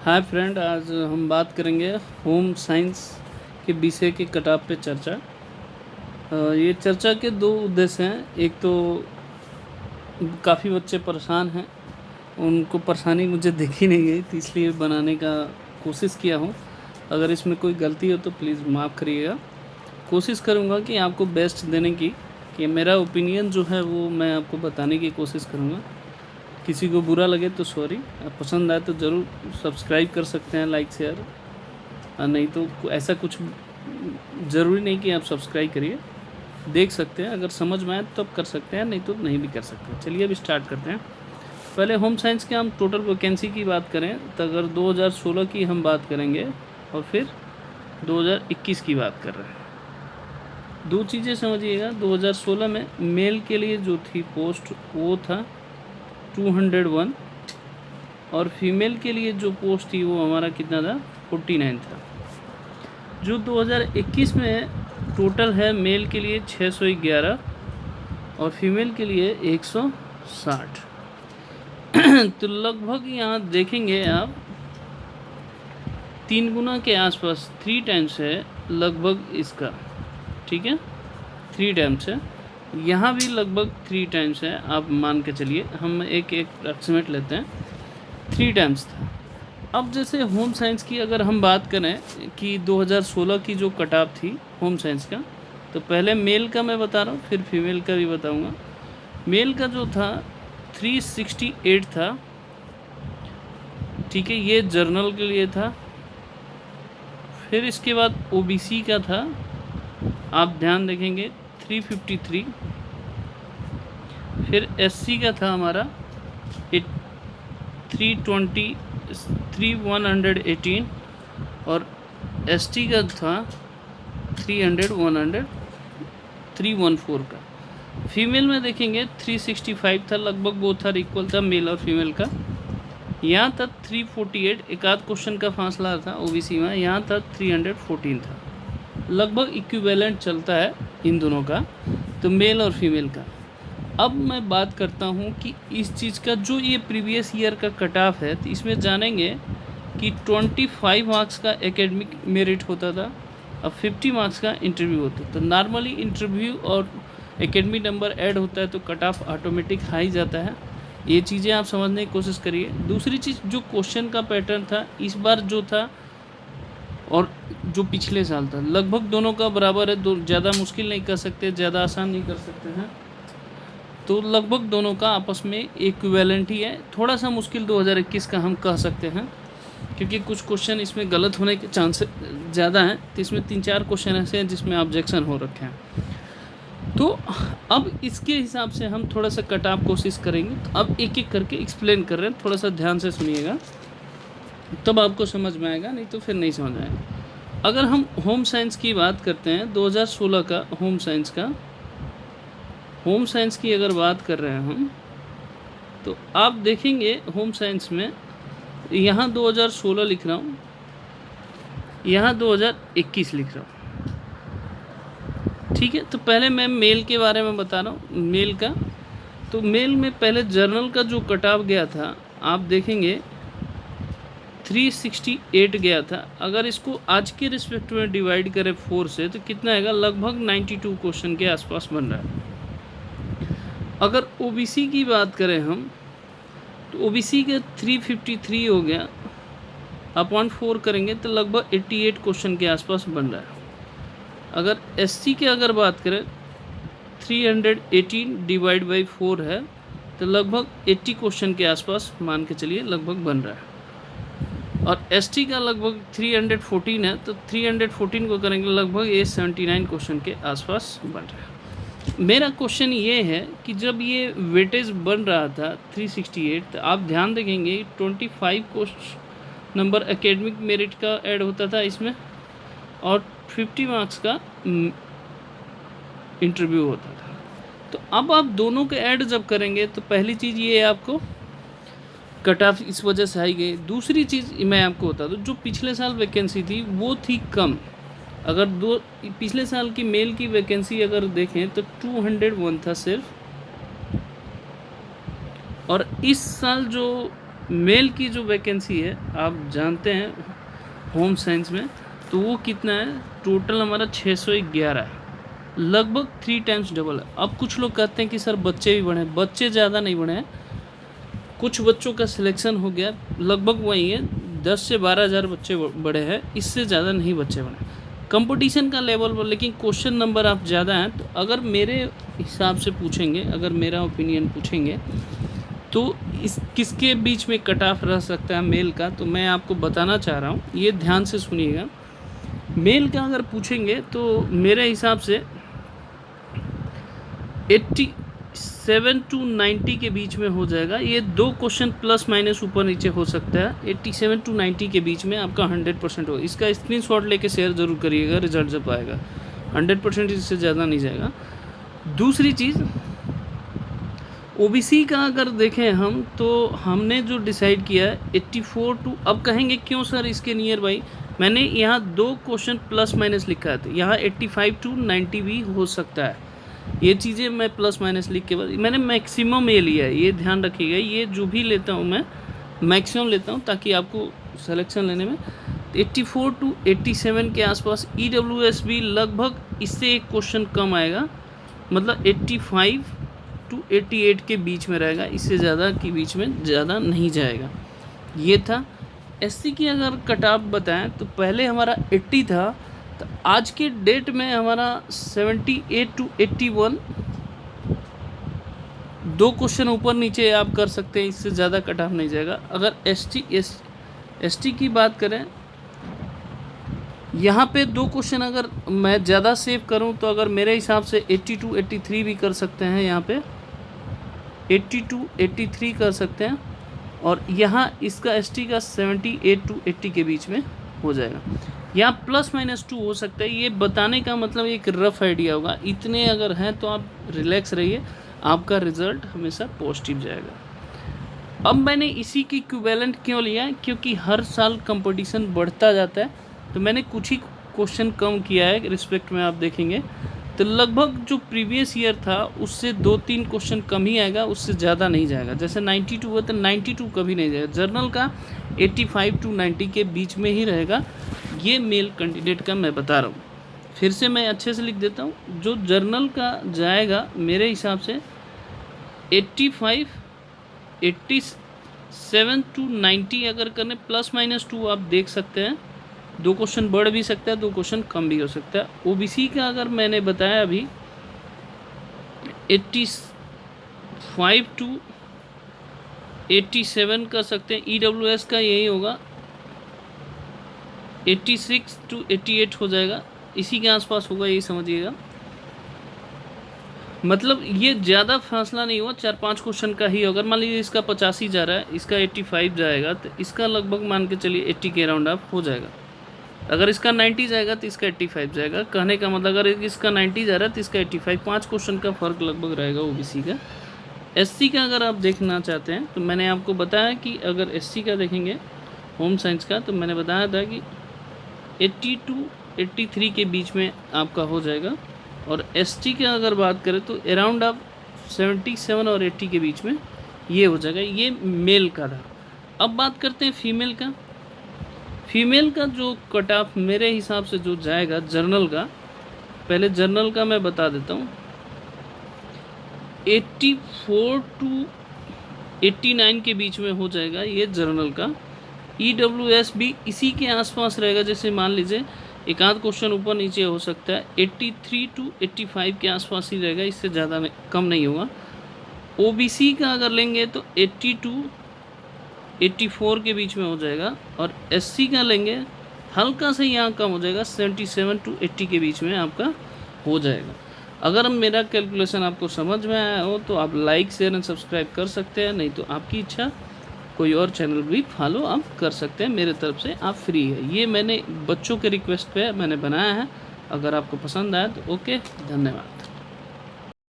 Hi friend, आज हम बात करेंगे होम साइंस के विषय के कटाव पे चर्चा। ये चर्चा के दो उद्देश्य हैं। एक तो काफ़ी बच्चे परेशान हैं, उनको परेशानी मुझे देखी नहीं गई तो इसलिए बनाने का कोशिश किया हूँ। अगर इसमें कोई गलती हो तो प्लीज़ माफ़ करिएगा। कोशिश करूँगा कि आपको बेस्ट देने की, कि मेरा ओपिनियन जो है वो मैं आपको बताने की कोशिश करूँगा। किसी को बुरा लगे तो सॉरी, पसंद आए तो ज़रूर सब्सक्राइब कर सकते हैं, लाइक शेयर, नहीं तो ऐसा कुछ ज़रूरी नहीं कि आप सब्सक्राइब करिए, देख सकते हैं। अगर समझ में आए तो आप कर सकते हैं, नहीं तो नहीं भी कर सकते। चलिए अभी स्टार्ट करते हैं। पहले होम साइंस के हम टोटल वैकेंसी की बात करें तो अगर 2016 की हम बात करेंगे और फिर 2021 की बात कर रहे हैं। दो चीज़ें समझिएगा। 2016 में मेल के लिए जो थी पोस्ट वो था 201 और फीमेल के लिए जो पोस्ट थी वो हमारा कितना था, 49 था। जो 2021 में टोटल है मेल के लिए 611 और फीमेल के लिए 160। तो लगभग यहाँ देखेंगे आप 3 गुना के आसपास, 3 टाइम्स है लगभग इसका, ठीक है, 3 टाइम्स है। यहाँ भी लगभग 3 टाइम्स है, आप मान के चलिए। हम एक अप्रोक्सीमेट लेते हैं, 3 टाइम्स था। अब जैसे होम साइंस की अगर हम बात करें कि 2016 की जो कट ऑफ थी होम साइंस का, तो पहले मेल का मैं बता रहा हूँ, फिर फीमेल का भी बताऊँगा। मेल का जो था 368 था, ठीक है, ये जर्नल के लिए था। फिर इसके बाद ओबीसी का था, आप ध्यान देखेंगे 353। फिर एससी का था हमारा 318 और एसटी का था 314 का। फीमेल में देखेंगे 365 था, लगभग वो था, इक्वल था मेल और फीमेल का। यहाँ था 348, एक आध क्वेश्चन का फासला था ओबीसी में। यहाँ था 314 था, लगभग इक्विवेलेंट चलता है इन दोनों का, तो मेल और फीमेल का। अब मैं बात करता हूँ कि इस चीज़ का जो ये प्रीवियस ईयर का कट ऑफ है, तो इसमें जानेंगे कि 25 मार्क्स का एकेडमिक मेरिट होता था और 50 मार्क्स का इंटरव्यू होता था। तो नॉर्मली इंटरव्यू और एकेडमिक नंबर ऐड होता है तो कट ऑफ ऑटोमेटिक हाई जाता है। ये चीज़ें आप समझने की कोशिश करिए। दूसरी चीज़, जो क्वेश्चन का पैटर्न था इस बार जो था और जो पिछले साल था, लगभग दोनों का बराबर है। ज़्यादा मुश्किल नहीं कर सकते, ज़्यादा आसान नहीं कर सकते हैं, तो लगभग दोनों का आपस में इक्विवेलेंट ही है। थोड़ा सा मुश्किल 2021 का हम कह सकते हैं, क्योंकि कुछ क्वेश्चन इसमें गलत होने के चांस ज़्यादा हैं। तो इसमें 3-4 क्वेश्चन ऐसे हैं जिसमें ऑब्जेक्शन हो रखे हैं। तो अब इसके हिसाब से हम थोड़ा सा कट ऑफ कोशिश करेंगे। तो अब एक एक करके एक्सप्लेन कर रहे हैं, थोड़ा सा ध्यान से सुनिएगा, तब आपको समझ में आएगा, नहीं तो फिर नहीं समझ आएगा। अगर हम होम साइंस की बात करते हैं, 2016 का होम साइंस की अगर बात कर रहे हैं हम, तो आप देखेंगे होम साइंस में यहाँ 2016 लिख रहा हूँ, यहाँ 2021 लिख रहा हूँ, ठीक है। तो पहले मैं मेल के बारे में बता रहा हूँ, मेल का। तो मेल में पहले जर्नल का जो कट ऑफ गया था, आप देखेंगे 368 गया था। अगर इसको आज के रिस्पेक्ट में डिवाइड करें 4 से तो कितना आएगा, लगभग 92 क्वेश्चन के आसपास बन रहा है। अगर ओबीसी की बात करें हम, तो ओबीसी के 353 हो गया, अपॉन 4 करेंगे तो लगभग 88 क्वेश्चन के आसपास बन रहा है। अगर एससी की अगर बात करें, 318 डिवाइड बाई 4 है, तो लगभग 80 क्वेश्चन के आसपास मान के चलिए लगभग बन रहा है। और एसटी का लगभग 314 है, तो 314 को करेंगे लगभग 79 क्वेश्चन के आसपास बन रहा है। मेरा क्वेश्चन ये है कि जब ये वेटेज बन रहा था 368, तो आप ध्यान देखेंगे 25 क्वेश्चन नंबर एकेडमिक मेरिट का ऐड होता था इसमें और 50 मार्क्स का इंटरव्यू होता था। तो अब आप दोनों के ऐड जब करेंगे तो पहली चीज़ ये आपको कट ऑफ इस वजह से आई गई। दूसरी चीज़ मैं आपको बता दूँ, जो पिछले साल वैकेंसी थी वो थी कम। अगर पिछले साल की मेल की वैकेंसी अगर देखें तो 201 था सिर्फ, और इस साल जो मेल की जो वैकेंसी है आप जानते हैं होम साइंस में, तो वो कितना है, टोटल हमारा 611 है, लगभग 3 टाइम्स डबल है। अब कुछ लोग कहते हैं कि सर बच्चे भी बढ़े, बच्चे ज़्यादा नहीं बढ़े हैं, कुछ बच्चों का सिलेक्शन हो गया, लगभग वही है 10 से 12,000 बच्चे बढ़े हैं, इससे ज़्यादा नहीं बच्चे बढ़े। कंपटीशन का लेवल पर लेकिन क्वेश्चन नंबर आप ज़्यादा हैं, तो अगर मेरे हिसाब से पूछेंगे, अगर मेरा ओपिनियन पूछेंगे तो इस किसके बीच में कट ऑफ रह सकता है मेल का, तो मैं आपको बताना चाह रहा हूँ, ये ध्यान से सुनिएगा। मेल का अगर पूछेंगे तो मेरे हिसाब से 87 टू 90 के बीच में हो जाएगा। ये 2 क्वेश्चन प्लस माइनस ऊपर नीचे हो सकता है। 87 टू 90 के बीच में आपका 100% हो। इसका स्क्रीनशॉट लेके शेयर ज़रूर करिएगा रिजल्ट जब आएगा। 100% इससे ज़्यादा नहीं जाएगा। दूसरी चीज़, ओबीसी का अगर देखें हम, तो हमने जो डिसाइड किया है 84 टू, अब कहेंगे क्यों सर इसके नियर बाई, मैंने यहाँ 2 क्वेश्चन प्लस माइनस लिखा है, तो यहाँ 85 टू 90 भी हो सकता है। ये चीज़ें मैं प्लस माइनस लिख के, मैंने मैक्सिमम ये लिया है, ये ध्यान रखिएगा। ये जो भी लेता हूँ मैं मैक्सिमम लेता हूँ ताकि आपको सिलेक्शन लेने में 84 टू 87 के आसपास। EWS भी लगभग इससे एक क्वेश्चन कम आएगा, मतलब 85 टू 88 के बीच में रहेगा, इससे ज़्यादा के बीच में ज़्यादा नहीं जाएगा। ये था। SC की अगर कट ऑफ बताएं तो पहले हमारा 80 था, तो आज के डेट में हमारा 78 टू 81, 2 क्वेश्चन ऊपर नीचे आप कर सकते हैं, इससे ज़्यादा कट ऑफ नहीं जाएगा। अगर ST की बात करें, यहाँ पे 2 क्वेश्चन अगर मैं ज़्यादा सेव करूँ तो अगर मेरे हिसाब से 80 टू 83 भी कर सकते हैं, यहाँ पे 80 टू 83 कर सकते हैं, और यहाँ इसका ST का 78 टू 80 के बीच में हो जाएगा। यहाँ प्लस माइनस 2 हो सकता है। ये बताने का मतलब एक रफ आइडिया होगा। इतने अगर हैं तो आप रिलैक्स रहिए, आपका रिज़ल्ट हमेशा पॉजिटिव जाएगा। अब मैंने इसी की इक्विवेलेंट क्यों लिया है, क्योंकि हर साल कंपटीशन बढ़ता जाता है, तो मैंने कुछ ही क्वेश्चन कम किया है रिस्पेक्ट में। आप देखेंगे तो लगभग जो प्रीवियस ईयर था उससे 2-3 क्वेश्चन कम ही आएगा, उससे ज़्यादा नहीं जाएगा। जैसे 92 हुआ तो 92 कभी नहीं जाएगा। जर्नल का 85 टू 90 के बीच में ही रहेगा। ये मेल कैंडिडेट का मैं बता रहा हूँ। फिर से मैं अच्छे से लिख देता हूँ, जो जर्नल का जाएगा मेरे हिसाब से 85, 87 टू 90 अगर करने, प्लस माइनस 2 आप देख सकते हैं। 2 क्वेश्चन बढ़ भी सकता है, 2 क्वेश्चन कम भी हो सकता है। ओबीसी का अगर मैंने बताया अभी 85 टू 87 कर सकते हैं। EWS का यही होगा, 86 टू 88 हो जाएगा, इसी के आसपास होगा, यही समझिएगा। मतलब ये ज़्यादा फासला नहीं हुआ, 4-5 क्वेश्चन का ही। अगर मान लीजिए इसका 85 जा रहा है, इसका 85 जाएगा, तो इसका लगभग मान के चलिए 80 के अराउंड आप हो जाएगा। अगर इसका 90 जाएगा तो इसका 85 जाएगा। कहने का मतलब अगर इसका 90 जा रहा है तो इसका 85, 5 क्वेश्चन का फ़र्क लगभग रहेगा ओबीसी का। SC का अगर आप देखना चाहते हैं तो मैंने आपको बताया कि अगर SC का देखेंगे होम साइंस का, तो मैंने बताया था कि 80 टू 83 के बीच में आपका हो जाएगा। और ST का अगर बात करें तो अराउंड आप 77 और 80 के बीच में ये हो जाएगा। ये मेल का था। अब बात करते हैं फीमेल का। फीमेल का जो कट ऑफ मेरे हिसाब से जो जाएगा जर्नल का, पहले जर्नल का मैं बता देता हूँ, 84 टू 89 के बीच में हो जाएगा ये जर्नल का। EWS भी इसी के आसपास रहेगा। जैसे मान लीजिए एक आध क्वेश्चन ऊपर नीचे हो सकता है, 83 टू 85 के आसपास ही रहेगा, इससे ज़्यादा कम नहीं होगा। ओबीसी का अगर लेंगे तो 80 टू 84 के बीच में हो जाएगा। और SC का लेंगे हल्का से यहाँ कम हो जाएगा, 77 टू 80 के बीच में आपका हो जाएगा। अगर मेरा कैलकुलेशन आपको समझ में आया हो तो आप लाइक शेयर एंड सब्सक्राइब कर सकते हैं, नहीं तो आपकी इच्छा कोई और चैनल भी फॉलो आप कर सकते हैं। मेरे तरफ से आप फ्री है। ये मैंने बच्चों के रिक्वेस्ट पे मैंने बनाया है। अगर आपको पसंद आया तो ओके, धन्यवाद।